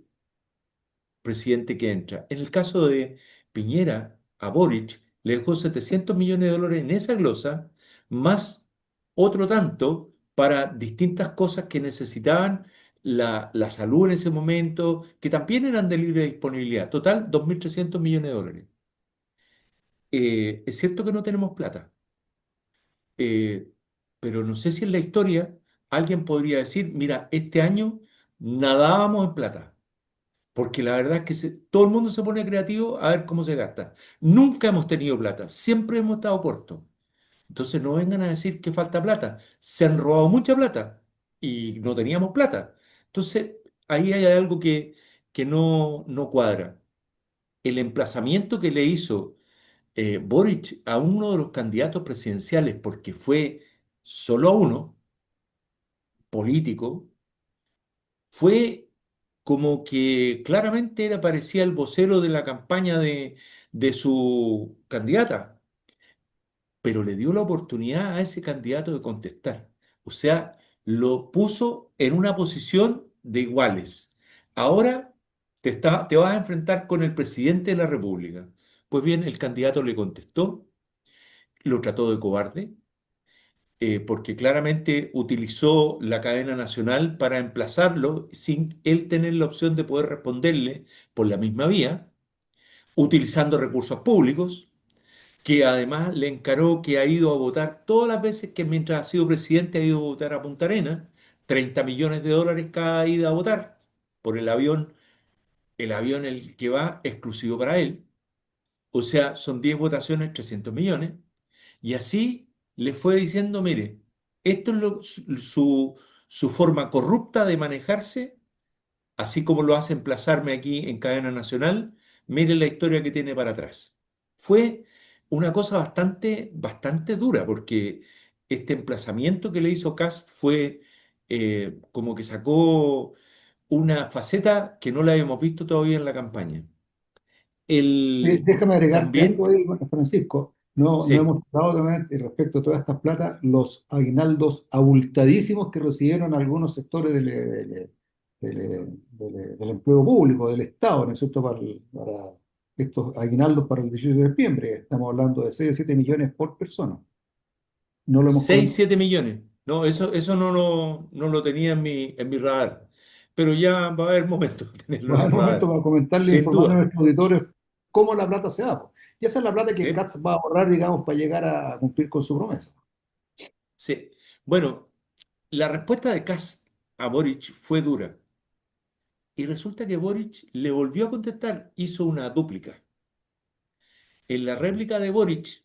presidente que entra. En el caso de Piñera, a Boric le dejó 700 millones de dólares en esa glosa, más otro tanto para distintas cosas que necesitaban la salud en ese momento, que también eran de libre disponibilidad. Total, 2.300 millones de dólares. Es cierto que no tenemos plata, eh, pero no sé si en la historia alguien podría decir, mira, este año nadábamos en plata. Porque la verdad es que todo el mundo se pone creativo a ver cómo se gasta. Nunca hemos tenido plata, siempre hemos estado cortos. Entonces no vengan a decir que falta plata. Se han robado mucha plata y no teníamos plata. Entonces ahí hay algo que no cuadra. El emplazamiento que le hizo Boric a uno de los candidatos presidenciales, porque fue solo a uno, político, fue como que claramente era, parecía el vocero de la campaña de su candidata, pero le dio la oportunidad a ese candidato de contestar. O sea, lo puso en una posición de iguales. Ahora te vas a enfrentar con el presidente de la República. Pues bien, el candidato le contestó, lo trató de cobarde, porque claramente utilizó la cadena nacional para emplazarlo sin él tener la opción de poder responderle por la misma vía, utilizando recursos públicos, que además le encaró que ha ido a votar todas las veces que mientras ha sido presidente ha ido a votar a Punta Arenas, 30 millones de dólares cada ida a votar por el avión el que va exclusivo para él. O sea, son 10 votaciones, 300 millones. Y así le fue diciendo, mire, esto es su forma corrupta de manejarse, así como lo hace emplazarme aquí en cadena nacional, mire la historia que tiene para atrás. Fue una cosa bastante, bastante dura, porque este emplazamiento que le hizo Kast fue como que sacó una faceta que no la habíamos visto todavía en la campaña. Déjame agregarte algo También, ahí, bueno, Francisco. No sí, hemos hablado también respecto a todas estas plata, los aguinaldos abultadísimos que recibieron algunos sectores del empleo público, del Estado, ¿no es cierto? Para estos aguinaldos para el 18 de septiembre. Estamos hablando de 6 o 7 millones por persona. No lo hemos 6 comentado. 7 millones. No, eso no lo tenía en mi radar. Pero ya va a haber momento de tenerlo Va en a el haber momento radar. para comentarle e Sin informarle a duda. nuestros auditores cómo la plata se da, po. Y esa es la plata que ¿Sí? Katz va a ahorrar, digamos, para llegar a cumplir con su promesa. Sí. Bueno, la respuesta de Kast a Boric fue dura. Y resulta que Boric le volvió a contestar, hizo una dúplica. En la réplica de Boric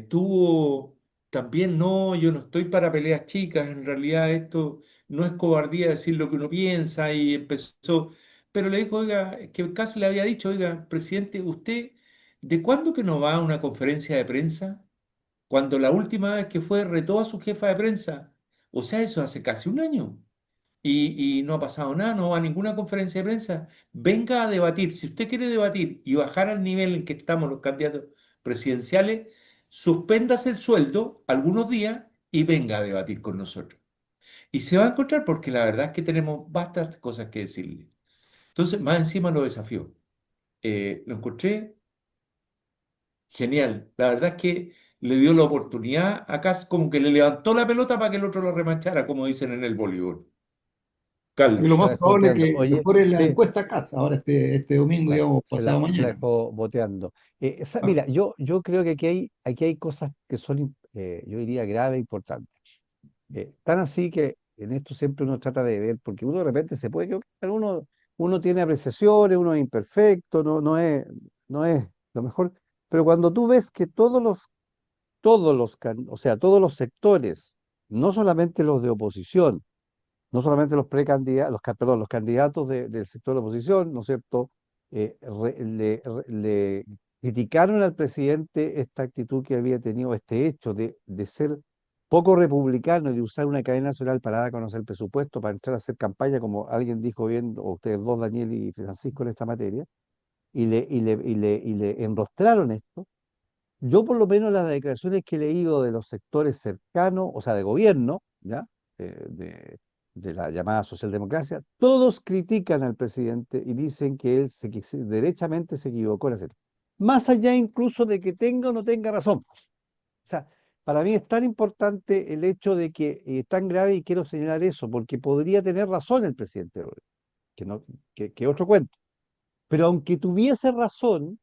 tuvo también, no, yo no estoy para peleas chicas, en realidad esto no es cobardía decir lo que uno piensa y empezó, pero le dijo, oiga, es que Kast le había dicho, oiga, presidente, ¿usted de cuándo que no va a una conferencia de prensa? Cuando la última vez que fue retó a su jefa de prensa, o sea, eso hace casi un año y no ha pasado nada, no va a ninguna conferencia de prensa. Venga a debatir. Si usted quiere debatir y bajar al nivel en que estamos los candidatos presidenciales, suspéndase el sueldo algunos días y venga a debatir con nosotros. Y se va a encontrar porque la verdad es que tenemos bastantes cosas que decirle. Entonces, más encima lo desafío. Lo encontré genial. La verdad es que le dio la oportunidad acá, como que le levantó la pelota para que el otro lo remachara, como dicen en el voleibol. Y lo Carlos. Se la más dejó probable es boteando. que Oye, mejore la sí, encuesta CAS ahora este domingo, digamos, pasado se la mañana. dejó boteando. Ah, Mira, yo creo que aquí hay cosas que son, yo diría, graves e importantes. Tan así que en esto siempre uno trata de ver, porque uno de repente se puede equivocar, uno tiene apreciaciones, uno es imperfecto, no es lo mejor, pero cuando tú ves que o sea, todos los sectores, no solamente los de oposición, no solamente los precandidatos, perdón, los candidatos del sector de oposición, ¿no es cierto? Le criticaron al presidente esta actitud que había tenido, este hecho de ser poco republicano y de usar una cadena nacional para dar a conocer el presupuesto, para entrar a hacer campaña, como alguien dijo bien, o ustedes dos, Daniel y Francisco, en esta materia, y le enrostraron esto. Yo por lo menos las declaraciones que he leído de los sectores cercanos, o sea, de gobierno, ¿ya? Eh, de, de la llamada socialdemocracia, todos critican al presidente y dicen que él derechamente se equivocó en hacerlo. Más allá incluso de que tenga o no tenga razón. O sea, para mí es tan importante el hecho de que es tan grave y quiero señalar eso, porque podría tener razón el presidente, que, no, que otro cuento. Pero aunque tuviese razón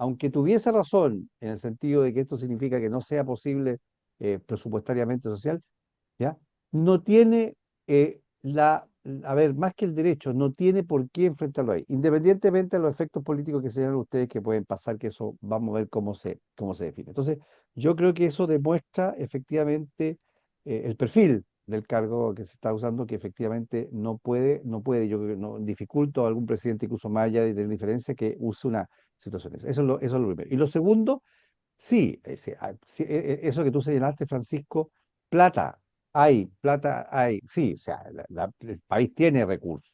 en el sentido de que esto significa que no sea posible presupuestariamente social, ¿ya? No tiene a ver, más que el derecho, no tiene por qué enfrentarlo ahí, independientemente de los efectos políticos que señalan ustedes que pueden pasar, que eso vamos a ver cómo se define. Entonces, yo creo que eso demuestra efectivamente el perfil del cargo que se está usando, que efectivamente yo creo que no dificulto a algún presidente, incluso más allá de tener diferencia, que use una situación. Eso es lo primero. Y lo segundo, sí, sí, eso que tú señalaste, Francisco, plata plata hay, sí, o sea, el país tiene recursos,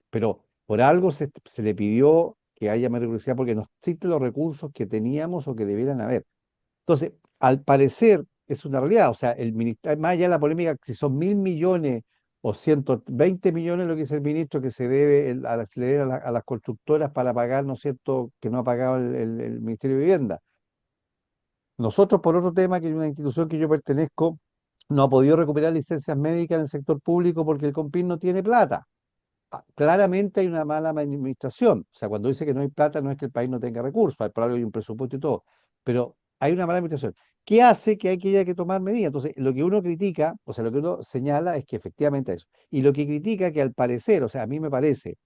pero por algo se le pidió que haya más recursos porque no existen los recursos que teníamos o que debieran haber. Entonces, al parecer, es una realidad, o sea, el ministerio, más allá de la polémica, si son 1.000 millones o 120 millones lo que dice el ministro que se debe se le debe a las constructoras para pagar, ¿no es cierto?, que no ha pagado el Ministerio de Vivienda. Nosotros, por otro tema, que es una institución que yo pertenezco, no ha podido recuperar licencias médicas en el sector público porque el COMPIN no tiene plata. Claramente hay una mala administración. O sea, cuando dice que no hay plata, no es que el país no tenga recursos, hay, probablemente hay un presupuesto y todo, pero hay una mala administración. ¿Qué hace que haya que tomar medidas? Entonces, lo que uno critica, o sea, lo que uno señala es que efectivamente eso. Y lo que critica que al parecer, o sea, a mí me parece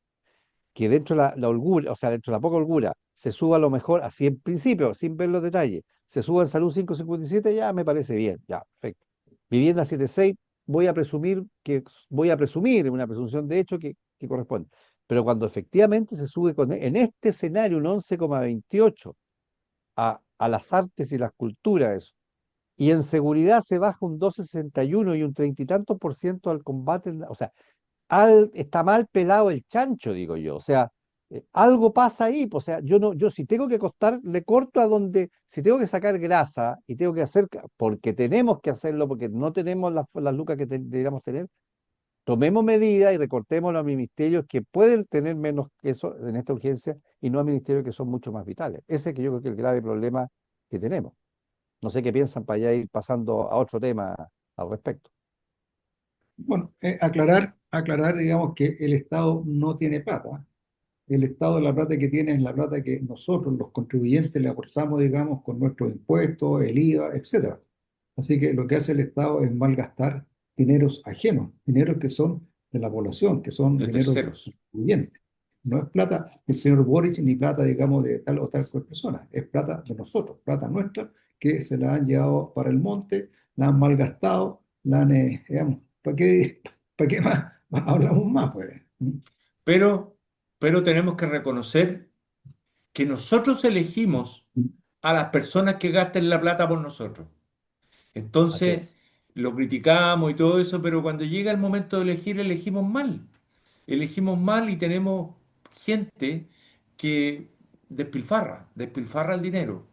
que dentro de la holgura, o sea, dentro de la poca holgura, se suba a lo mejor, así en principio, sin ver los detalles, se suba en salud 5,57, ya me parece bien, ya, perfecto. Vivienda 7,6, voy a presumir, una presunción de hecho que corresponde. Pero cuando efectivamente se sube en este escenario un 11,28 a las artes y las culturas, eso, y en seguridad se baja un 12,61 y un 30 y tantos por ciento al combate, o sea, está mal pelado el chancho, digo yo. O sea, algo pasa ahí. O sea, yo no, yo si tengo que cortar, le corto a donde, si tengo que sacar grasa y tengo que hacer, porque tenemos que hacerlo, porque no tenemos las lucas que deberíamos tener, tomemos medidas y recortemos a ministerios que pueden tener menos que eso en esta urgencia y no a ministerios que son mucho más vitales. Ese que yo creo que es el grave problema que tenemos. No sé qué piensan para ya ir pasando a otro tema al respecto. bueno, aclarar, digamos, que el Estado no tiene plata. El Estado, la plata que tiene es la plata que nosotros, los contribuyentes, le aportamos, digamos, con nuestros impuestos, el IVA, etcétera. Así que lo que hace el Estado es malgastar dineros ajenos, dineros que son de la población, que son de dineros de los terceros. contribuyentes. No es plata del señor Boric ni plata, digamos, de tal o tal persona, es plata de nosotros, plata nuestra, que se la han llevado para el monte, la han malgastado, la han, digamos, para qué más hablamos más, pues? Pero, pero tenemos que reconocer que nosotros elegimos a las personas que gasten la plata por nosotros. Así Entonces, es. lo criticamos y todo eso, pero cuando llega el momento de elegir, elegimos mal. Elegimos mal y tenemos gente que despilfarra el dinero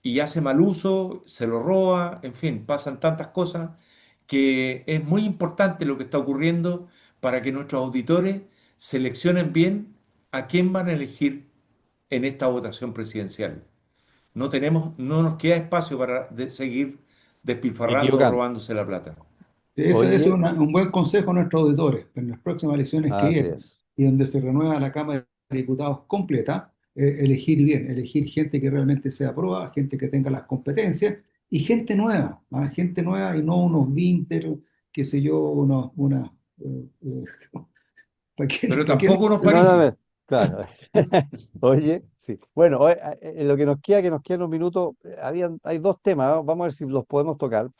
y hace mal uso, se lo roba, en fin, pasan tantas cosas que es muy importante lo que está ocurriendo para que nuestros auditores seleccionen bien a quién van a elegir en esta votación presidencial. No nos queda espacio para seguir despilfarrando, Equivocando. robándose la plata. Ese es Oye, un buen consejo a nuestros auditores. En las próximas elecciones que así vienen es. y donde se renueva la Cámara de Diputados completa, elegir bien, elegir gente que realmente sea prueba, gente que tenga las competencias y gente nueva y no unos vinter, qué sé yo, eh, eh, Pero para qué tampoco unos No, no, Parisi. claro. Oye, sí. Bueno, en lo que nos quedan unos minutos, hay dos temas, ¿no? Vamos a ver si los podemos tocar.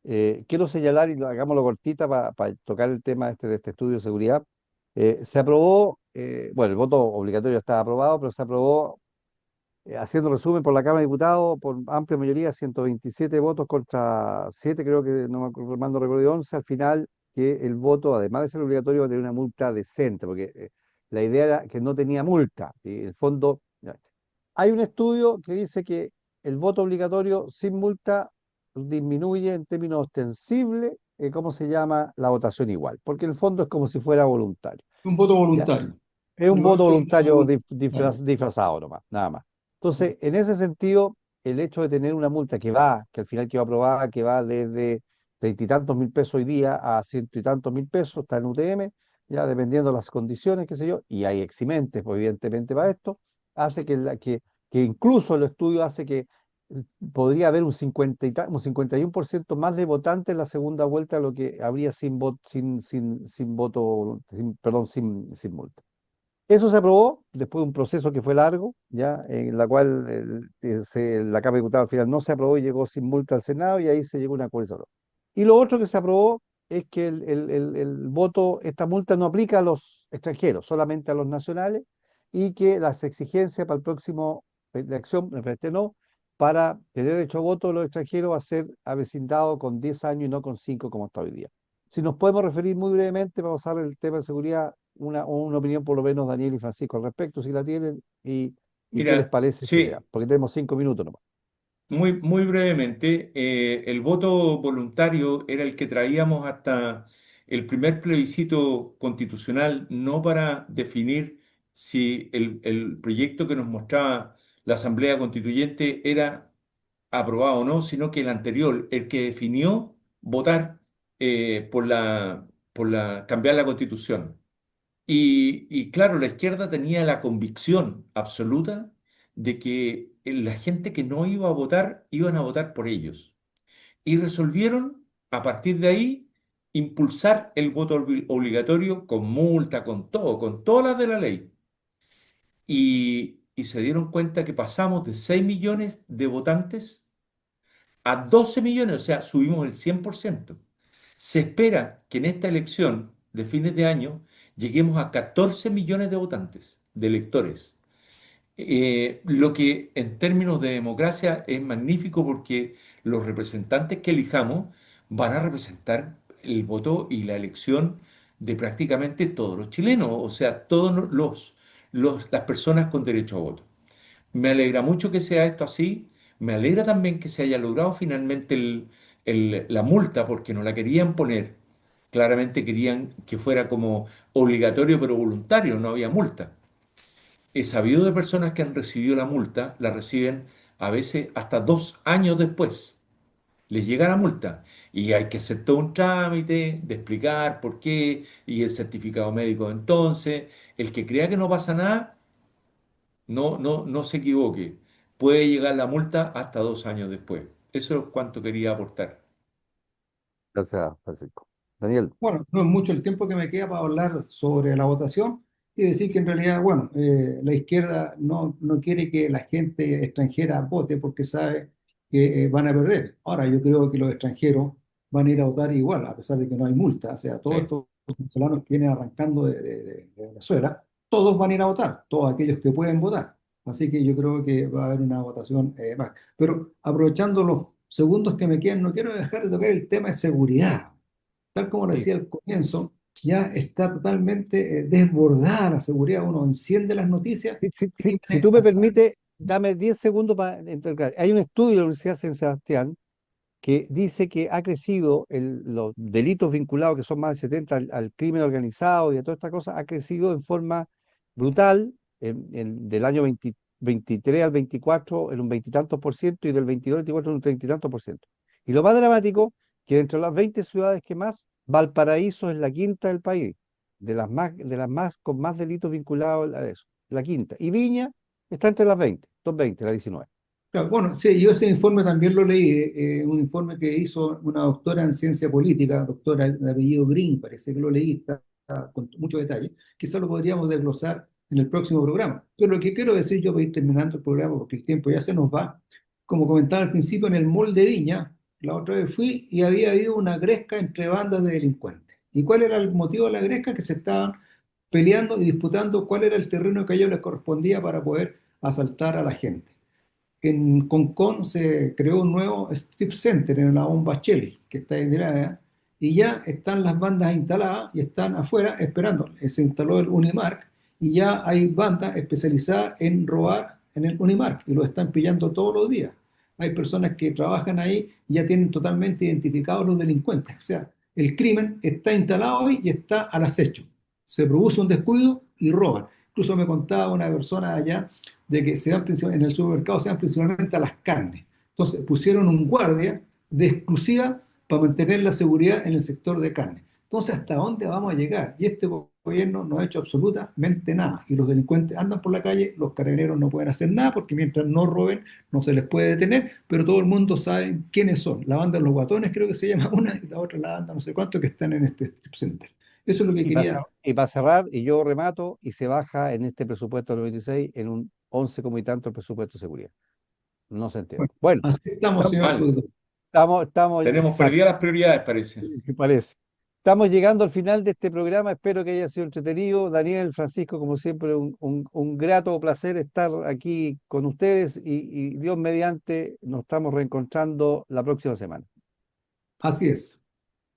Quiero señalar, y hagámoslo cortita para tocar el tema de este estudio de seguridad. Se aprobó, bueno, el voto obligatorio está aprobado, pero se aprobó, haciendo resumen, por la Cámara de Diputados, por amplia mayoría, 127 votos contra 7, creo que no me acuerdo, mal no recuerdo, 11, al final, que el voto, además de ser obligatorio, va a tener una multa decente, porque la idea era que no tenía multa. Y en el fondo, ya. Hay un estudio que dice que el voto obligatorio sin multa disminuye en términos ostensibles, ¿cómo se llama? La votación igual, porque en el fondo es como si fuera voluntario. un voto ¿Ya? voluntario. Es un Igual voto que el voto voluntario voluntario. disfrazado nomás, nada más. Entonces, en ese sentido, el hecho de tener una multa que al final quedó aprobada, que va desde veintitantos mil pesos hoy día a ciento y tantos mil pesos, está en UTM, ya dependiendo de las condiciones, qué sé yo, y hay eximentes, pues, evidentemente, para esto, hace que incluso el estudio hace que podría haber un 51% más de votantes en la segunda vuelta de lo que habría sin voto, perdón, sin multa. Eso se aprobó después de un proceso que fue largo, ya en la cual la Cámara de Diputados al final no se aprobó y llegó sin multa al Senado y ahí se llegó a un acuerdo. Y lo otro que se aprobó es que el voto, esta multa no aplica a los extranjeros, solamente a los nacionales, y que las exigencias para el próximo elección, este no, para tener derecho a voto los extranjeros va a ser avecindado con 10 años y no con 5 como está hoy día. Si nos podemos referir muy brevemente para pasar el tema de seguridad, una opinión por lo menos Daniel y Francisco al respecto, si la tienen, y qué les Mira, parece esta idea, sí, porque tenemos 5 minutos nomás. muy brevemente, el voto voluntario era el que traíamos hasta el primer plebiscito constitucional, no para definir si el proyecto que nos mostraba la Asamblea Constituyente era aprobado o no, sino que el anterior, el que definió votar por cambiar la Constitución. Y claro, la izquierda tenía la convicción absoluta de que la gente que no iba a votar, iban a votar por ellos. Y resolvieron, a partir de ahí, impulsar el voto obligatorio con multa, con todo, con todas las de la ley. Y se dieron cuenta que pasamos de 6 millones de votantes a 12 millones, o sea, subimos el 100%. Se espera que en esta elección de fines de año lleguemos a 14 millones de votantes, de electores. Lo que en términos de democracia es magnífico porque los representantes que elijamos van a representar el voto y la elección de prácticamente todos los chilenos, o sea, todos las personas con derecho a voto. Me alegra mucho que sea esto así. Me alegra también que se haya logrado finalmente la multa porque no la querían poner. Claramente querían que fuera como obligatorio pero voluntario, no había multa. He sabido de personas que han recibido la multa, la reciben a veces hasta 2 años después. Les llega la multa y hay que hacer todo un trámite de explicar por qué y el certificado médico entonces. El que crea que no pasa nada no se equivoque. Puede llegar la multa hasta 2 años después. Eso es cuanto quería aportar. Gracias, Francisco. Daniel, Bueno, no es mucho el tiempo que me queda para hablar sobre la votación y decir que en realidad, bueno, la izquierda no quiere que la gente extranjera vote porque sabe que van a perder. Ahora, yo creo que los extranjeros van a ir a votar igual, a pesar de que no hay multa. O sea, todos Sí. estos venezolanos que vienen arrancando de Venezuela, todos van a ir a votar, todos aquellos que pueden votar. Así que yo creo que va a haber una votación más. Pero aprovechando los segundos que me quedan, no quiero dejar de tocar el tema de seguridad. Tal como lo sí, decía al comienzo, ya está totalmente desbordada la seguridad. Uno enciende las noticias, si crímenes, tú me permites, dame 10 segundos para entrar. Hay un estudio de la Universidad de San Sebastián que dice que ha crecido los delitos vinculados, que son más del 70 al crimen organizado y a toda esta cosa, ha crecido en forma brutal del año 23 al 24 en un veintitantos por ciento y del 22 al 24 en un treinta y tantos por ciento. Y lo más dramático, que dentro de las 20 ciudades que más, Valparaíso es la quinta del país, de las más con más delitos vinculados a eso, la quinta. Y Viña está entre las 20, top 20, la 19. claro, bueno, sí, yo ese informe también lo leí, un informe que hizo una doctora en ciencia política, doctora de apellido Green, parece que lo leí, está con mucho detalle, quizás lo podríamos desglosar en el próximo programa. Pero lo que quiero decir yo para ir terminando el programa, porque el tiempo ya se nos va, como comentaba al principio, en el mall de Viña, la otra vez fui y había habido una gresca entre bandas de delincuentes. ¿Y cuál era el motivo de la gresca? Que se estaban peleando y disputando cuál era el terreno que a ellos les correspondía para poder asaltar a la gente. En Concón se creó un nuevo strip center en la Bomba Shell, que está en Granada, y ya están las bandas instaladas y están afuera esperando. Se instaló el Unimark y ya hay bandas especializadas en robar en el Unimark y lo están pillando todos los días. Hay personas que trabajan ahí y ya tienen totalmente identificados los delincuentes. O sea, el crimen está instalado hoy y está al acecho. Se produce un descuido y roban. Incluso me contaba una persona allá de que en el supermercado se dan principalmente a las carnes. Entonces pusieron un guardia de exclusiva para mantener la seguridad en el sector de carne. Entonces, ¿hasta dónde vamos a llegar? Y este gobierno no ha hecho absolutamente nada. Y los delincuentes andan por la calle, los carabineros no pueden hacer nada porque mientras no roben no se les puede detener, pero todo el mundo sabe quiénes son. La banda de los guatones creo que se llama una y la otra la banda no sé cuánto que están en este strip center. Eso es lo que Y para, quería. y para cerrar, y yo remato, y se baja en este presupuesto del 96 en un 11 como y tanto el presupuesto de seguridad. No se entiende. Bueno, Bueno, así estamos, estamos, señor Mal. productor. Tenemos exacto, perdidas las prioridades, parece. ¿qué parece? Estamos llegando al final de este programa. Espero que haya sido entretenido. Daniel, Francisco, como siempre, un grato placer estar aquí con ustedes y Dios mediante, nos estamos reencontrando la próxima semana. Así es.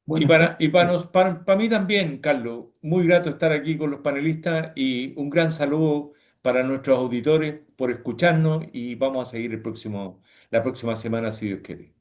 Y Buenas para, tardes. y para mí también, Carlos, muy grato estar aquí con los panelistas y un gran saludo para nuestros auditores por escucharnos y vamos a seguir la próxima semana, si Dios quiere.